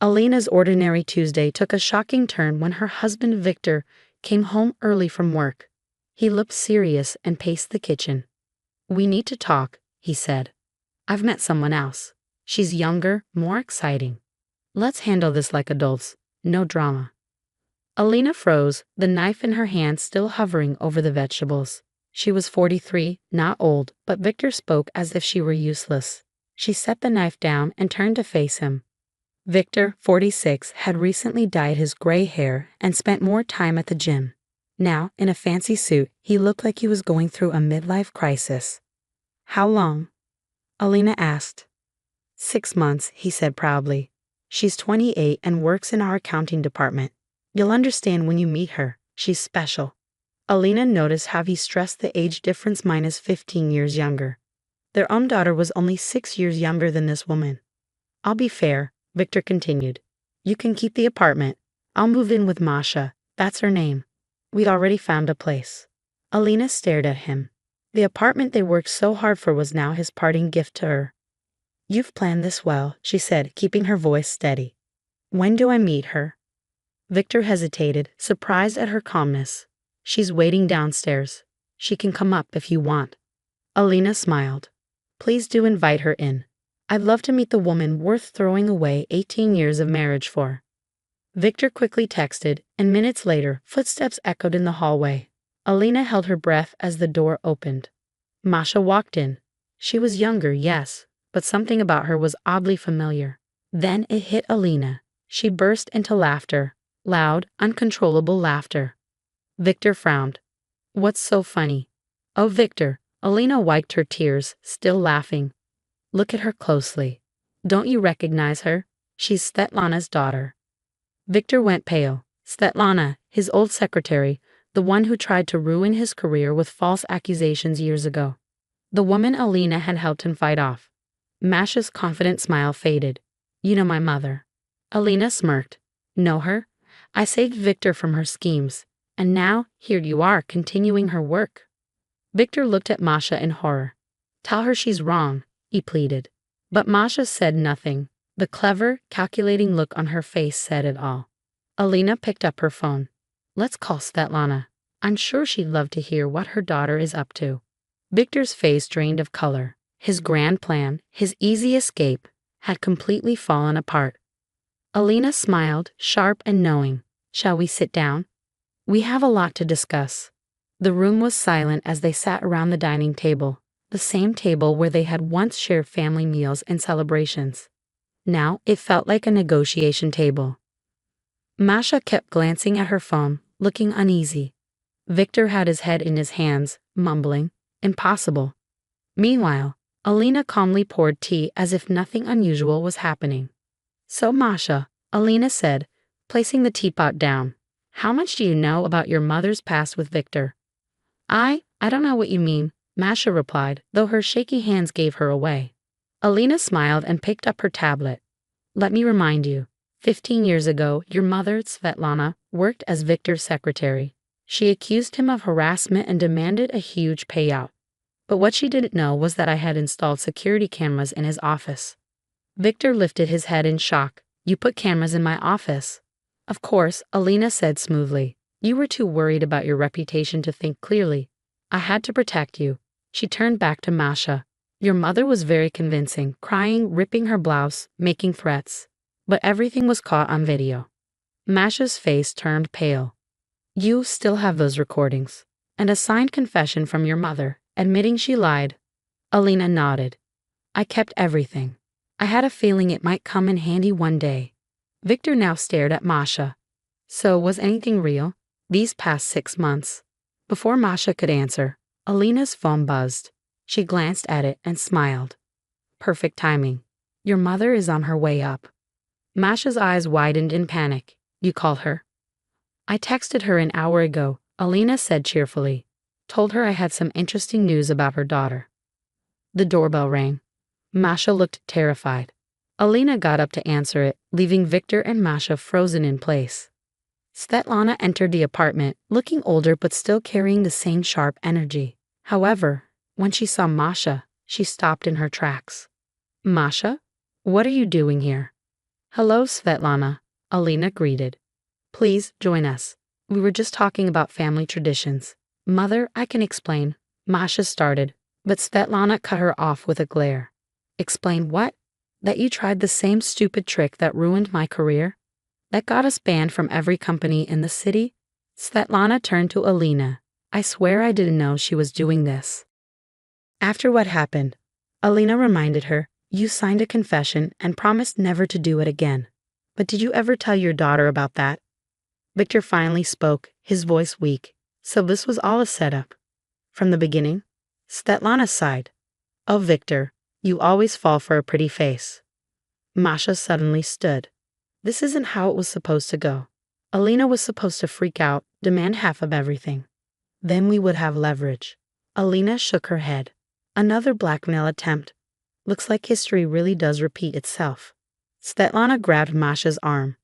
Alina's ordinary Tuesday took a shocking turn when her husband Victor came home early from work. He looked serious and paced the kitchen. "We need to talk," he said. "I've met someone else. She's younger, more exciting. Let's handle this like adults, no drama." Alina froze, the knife in her hand still hovering over the vegetables. She was 43, not old, but Victor spoke as if she were useless. She set the knife down and turned to face him. Victor, 46, had recently dyed his gray hair and spent more time at the gym. Now, in a fancy suit, he looked like he was going through a midlife crisis. "How long?" Alina asked. 6 months, he said proudly. "She's 28 and works in our accounting department. You'll understand when you meet her. She's special." Alina noticed how he stressed the age difference minus 15 years younger. Their own daughter was only 6 years younger than this woman. "I'll be fair," Victor continued. "You can keep the apartment. I'll move in with Masha. That's her name. We'd already found a place." Alina stared at him. The apartment they worked so hard for was now his parting gift to her. "You've planned this well," she said, keeping her voice steady. "When do I meet her?" Victor hesitated, surprised at her calmness. "She's waiting downstairs. She can come up if you want." Alina smiled. "Please do invite her in. I'd love to meet the woman worth throwing away 18 years of marriage for." Victor quickly texted, and minutes later, footsteps echoed in the hallway. Alina held her breath as the door opened. Masha walked in. She was younger, yes, but something about her was oddly familiar. Then it hit Alina. She burst into laughter, loud, uncontrollable laughter. Victor frowned. "What's so funny?" "Oh, Victor." Alina wiped her tears, still laughing. "Look at her closely. Don't you recognize her? She's Svetlana's daughter." Victor went pale. Svetlana, his old secretary, the one who tried to ruin his career with false accusations years ago. The woman Alina had helped him fight off. Masha's confident smile faded. "You know my mother." Alina smirked. "Know her? I saved Victor from her schemes. And now, here you are, continuing her work." Victor looked at Masha in horror. "Tell her she's wrong," he pleaded. But Masha said nothing. The clever, calculating look on her face said it all. Alina picked up her phone. "Let's call Svetlana. I'm sure she'd love to hear what her daughter is up to." Victor's face drained of color. His grand plan, his easy escape, had completely fallen apart. Alina smiled, sharp and knowing. "Shall we sit down? We have a lot to discuss." The room was silent as they sat around the dining table, the same table where they had once shared family meals and celebrations. Now it felt like a negotiation table. Masha kept glancing at her phone, looking uneasy. Victor had his head in his hands, mumbling, "Impossible." Meanwhile, Alina calmly poured tea as if nothing unusual was happening. "So Masha," Alina said, placing the teapot down, "how much do you know about your mother's past with Victor?" I don't know what you mean," Masha replied, though her shaky hands gave her away. Alina smiled and picked up her tablet. "Let me remind you, 15 years ago, your mother, Svetlana, worked as Victor's secretary. She accused him of harassment and demanded a huge payout. But what she didn't know was that I had installed security cameras in his office." Victor lifted his head in shock. "You put cameras in my office?" "Of course," Alina said smoothly. "You were too worried about your reputation to think clearly. I had to protect you." She turned back to Masha. "Your mother was very convincing, crying, ripping her blouse, making threats. But everything was caught on video." Masha's face turned pale. "You still have those recordings? And a signed confession from your mother, admitting she lied?" Alina nodded. "I kept everything. I had a feeling it might come in handy one day." Victor now stared at Masha. "So was anything real? These past 6 months?" Before Masha could answer, Alina's phone buzzed. She glanced at it and smiled. "Perfect timing. Your mother is on her way up." Masha's eyes widened in panic. "You called her?" "I texted her an hour ago," Alina said cheerfully. "Told her I had some interesting news about her daughter." The doorbell rang. Masha looked terrified. Alina got up to answer it, leaving Victor and Masha frozen in place. Svetlana entered the apartment, looking older but still carrying the same sharp energy. However, when she saw Masha, she stopped in her tracks. "Masha? What are you doing here?" Hello, Svetlana, Alina greeted. Please join us. We were just talking about family traditions. Mother, I can explain, Masha started, but Svetlana cut her off with a glare. Explain what? That you tried the same stupid trick that ruined my career? That got us banned from every company in the city? Svetlana turned to Alina. I swear I didn't know she was doing this. After what happened, Alina reminded her, you signed a confession and promised never to do it again. But did you ever tell your daughter about that? Victor finally spoke, his voice weak. So this was all a setup. From the beginning? Svetlana sighed. Oh, Victor, you always fall for a pretty face. Masha suddenly stood. This isn't how it was supposed to go. Alina was supposed to freak out, demand half of everything. Then we would have leverage. Alina shook her head. Another blackmail attempt. Looks like history really does repeat itself. Svetlana grabbed Masha's arm.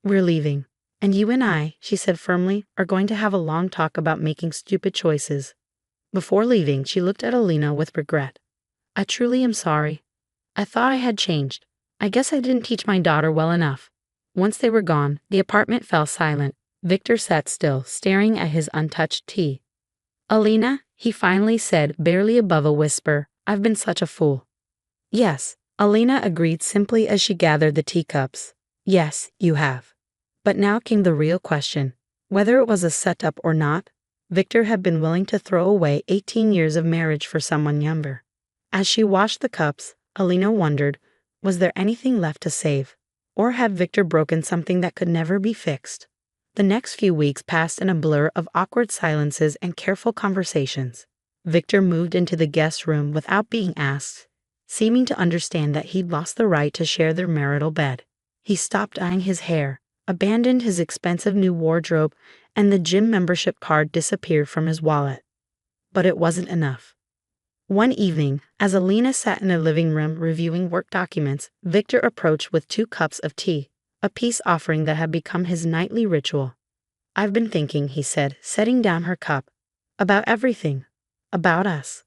We're leaving. And you and I, she said firmly, are going to have a long talk about making stupid choices. Before leaving, she looked at Alina with regret. I truly am sorry. I thought I had changed. I guess I didn't teach my daughter well enough. Once they were gone, the apartment fell silent. Victor sat still, staring at his untouched tea. Alina, he finally said, barely above a whisper, I've been such a fool. Yes, Alina agreed simply as she gathered the teacups. Yes, you have. But now came the real question. Whether it was a setup or not, Victor had been willing to throw away 18 years of marriage for someone younger. As she washed the cups, Alina wondered, was there anything left to save? Or had Victor broken something that could never be fixed? The next few weeks passed in a blur of awkward silences and careful conversations. Victor moved into the guest room without being asked, seeming to understand that he'd lost the right to share their marital bed. He stopped dyeing his hair, abandoned his expensive new wardrobe, and the gym membership card disappeared from his wallet. But it wasn't enough. One evening, as Alina sat in a living room reviewing work documents, Victor approached with 2 cups of tea, a peace offering that had become his nightly ritual. I've been thinking, he said, setting down her cup. About everything. About us.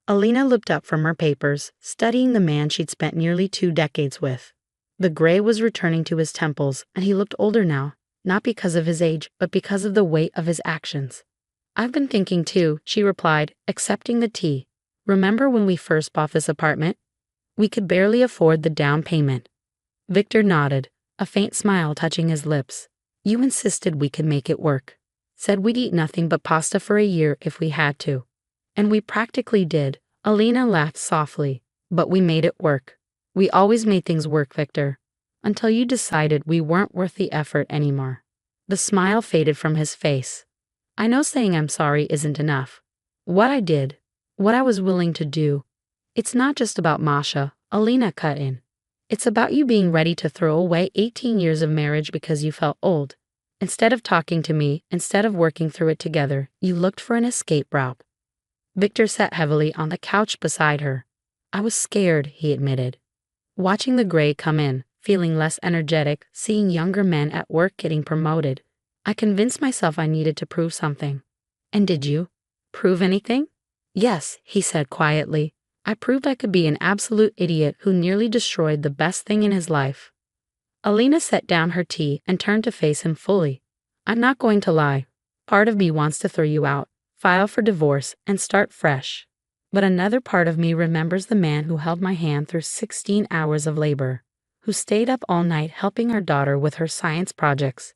Alina looked up from her papers, studying the man she'd spent nearly 2 decades with. The gray was returning to his temples, and he looked older now, not because of his age, but because of the weight of his actions. I've been thinking too, she replied, accepting the tea. Remember when we first bought this apartment? We could barely afford the down payment. Victor nodded, a faint smile touching his lips. You insisted we could make it work. Said we'd eat nothing but pasta for a year if we had to. And we practically did. Alina laughed softly. But we made it work. We always made things work, Victor. Until you decided we weren't worth the effort anymore. The smile faded from his face. I know saying I'm sorry isn't enough. What I did, what I was willing to do, it's not just about Masha, Alina cut in. It's about you being ready to throw away 18 years of marriage because you felt old. Instead of talking to me, instead of working through it together, you looked for an escape route. Victor sat heavily on the couch beside her. I was scared, he admitted. Watching the gray come in, feeling less energetic, seeing younger men at work getting promoted, I convinced myself I needed to prove something. And did you? Prove anything? Yes, he said quietly. I proved I could be an absolute idiot who nearly destroyed the best thing in his life. Alina set down her tea and turned to face him fully. I'm not going to lie. Part of me wants to throw you out, file for divorce, and start fresh. But another part of me remembers the man who held my hand through 16 hours of labor, who stayed up all night helping our daughter with her science projects,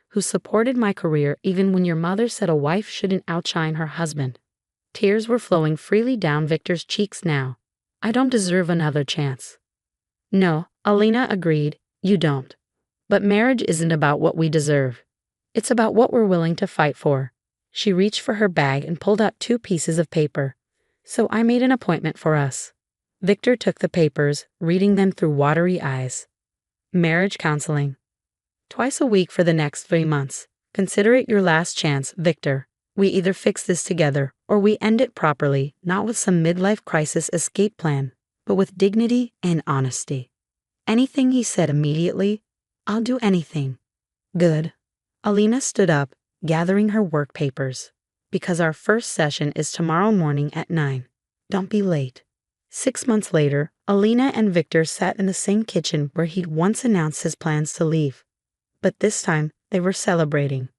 who supported my career even when your mother said a wife shouldn't outshine her husband. Tears were flowing freely down Victor's cheeks now. I don't deserve another chance. No, Alina agreed, you don't. But marriage isn't about what we deserve. It's about what we're willing to fight for. She reached for her bag and pulled out 2 pieces of paper. So I made an appointment for us. Victor took the papers, reading them through watery eyes. Marriage counseling. Twice a week for the next 3 months. Consider it your last chance, Victor. We either fix this together, or we end it properly, not with some midlife crisis escape plan, but with dignity and honesty. Anything, he said immediately. I'll do anything. Good. Alina stood up, gathering her work papers. Because our first session is tomorrow morning at 9. Don't be late. 6 months later, Alina and Victor sat in the same kitchen where he'd once announced his plans to leave. But this time, they were celebrating.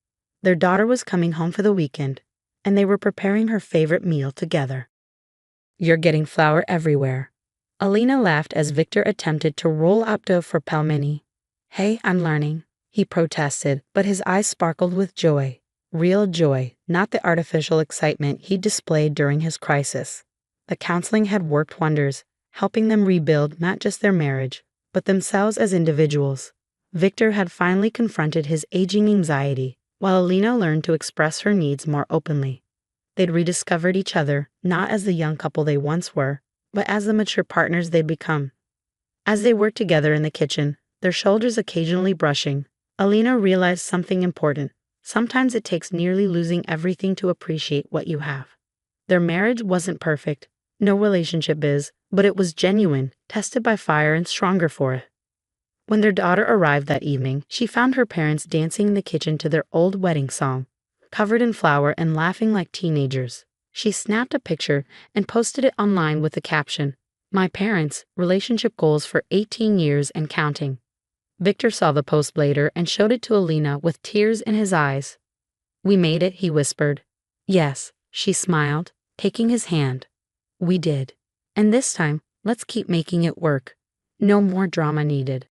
Their daughter was coming home for the weekend, and they were preparing her favorite meal together. "You're getting flour everywhere." Alina laughed as Victor attempted to roll out dough for pelmeni. "Hey, I'm learning," he protested, but his eyes sparkled with joy. Real joy, not the artificial excitement he displayed during his crisis. The counseling had worked wonders, helping them rebuild not just their marriage, but themselves as individuals. Victor had finally confronted his aging anxiety, while Alina learned to express her needs more openly. They'd rediscovered each other, not as the young couple they once were, but as the mature partners they'd become. As they worked together in the kitchen, their shoulders occasionally brushing, Alina realized something important. Sometimes it takes nearly losing everything to appreciate what you have. Their marriage wasn't perfect, no relationship is, but it was genuine, tested by fire and stronger for it. When their daughter arrived that evening, she found her parents dancing in the kitchen to their old wedding song, covered in flour and laughing like teenagers. She snapped a picture and posted it online with the caption, "My parents, relationship goals for 18 years and counting." Victor saw the post later and showed it to Alina with tears in his eyes. "We made it," he whispered. "Yes," she smiled, taking his hand. "We did. And this time, let's keep making it work. No more drama needed."